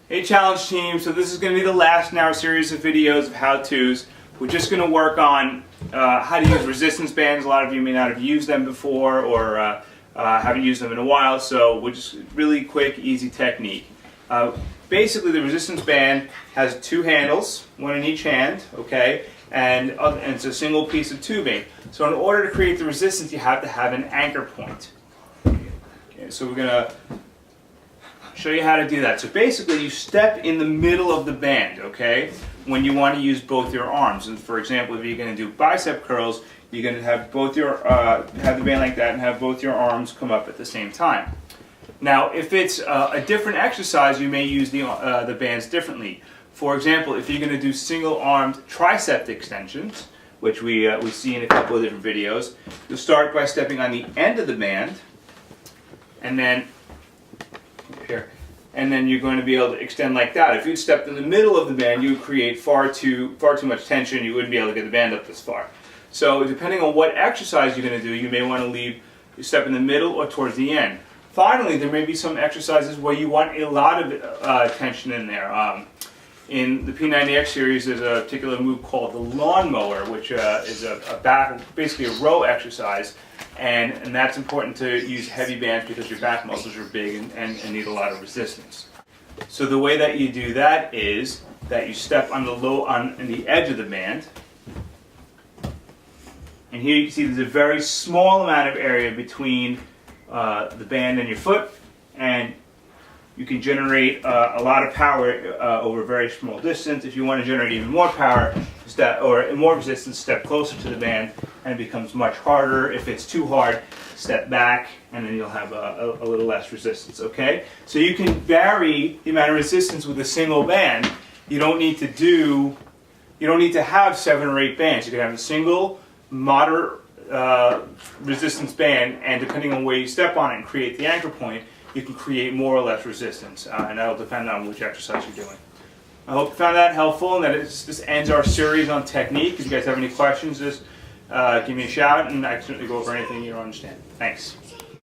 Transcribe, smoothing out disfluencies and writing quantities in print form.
Hey challenge team, so this is going to be the last in our series of videos of how-tos. We're just going to work on how to use resistance bands. A lot of you may not have used them before or haven't used them in a while, so we're just really quick, easy technique. Basically the resistance band has two handles, one in each hand, okay, and it's a single piece of tubing. So in order to create the resistance you have to have an anchor point. Okay, so we're going to show you how to do that. So basically you step in the middle of the band, okay, when you want to use both your arms. And for example, if you're going to do bicep curls, you're going to have both your have the band like that and have both your arms come up at the same time. Now if it's a different exercise, you may use the bands differently. For example, if you're going to do single-armed tricep extensions, which we see in a couple of different videos, you'll start by stepping on the end of the band, and then here, and then you're going to be able to extend like that. If you'd stepped in the middle of the band, you would create far too much tension. You wouldn't be able to get the band up this far. So depending on what exercise you're going to do, you may want to leave your step in the middle or towards the end. Finally, there may be some exercises where you want a lot of tension in there. In the P90X series, there's a particular move called the lawnmower, which is basically a row exercise, and that's important to use heavy bands because your back muscles are big and need a lot of resistance. So the way that you do that is that you step on the edge of the band, and here you can see there's a very small amount of area between the band and your foot, and you can generate a lot of power over a very small distance. If you want to generate even more power or more resistance, step closer to the band and it becomes much harder. If it's too hard, step back and then you'll have a little less resistance, okay? So you can vary the amount of resistance with a single band. You don't need to have 7 or 8 bands. You can have a single moderate resistance band, and depending on where you step on it and create the anchor point, you can create more or less resistance, and that'll depend on which exercise you're doing. I hope you found that helpful, and that this ends our series on technique. If you guys have any questions, just give me a shout, and I can certainly go over anything you don't understand. Thanks.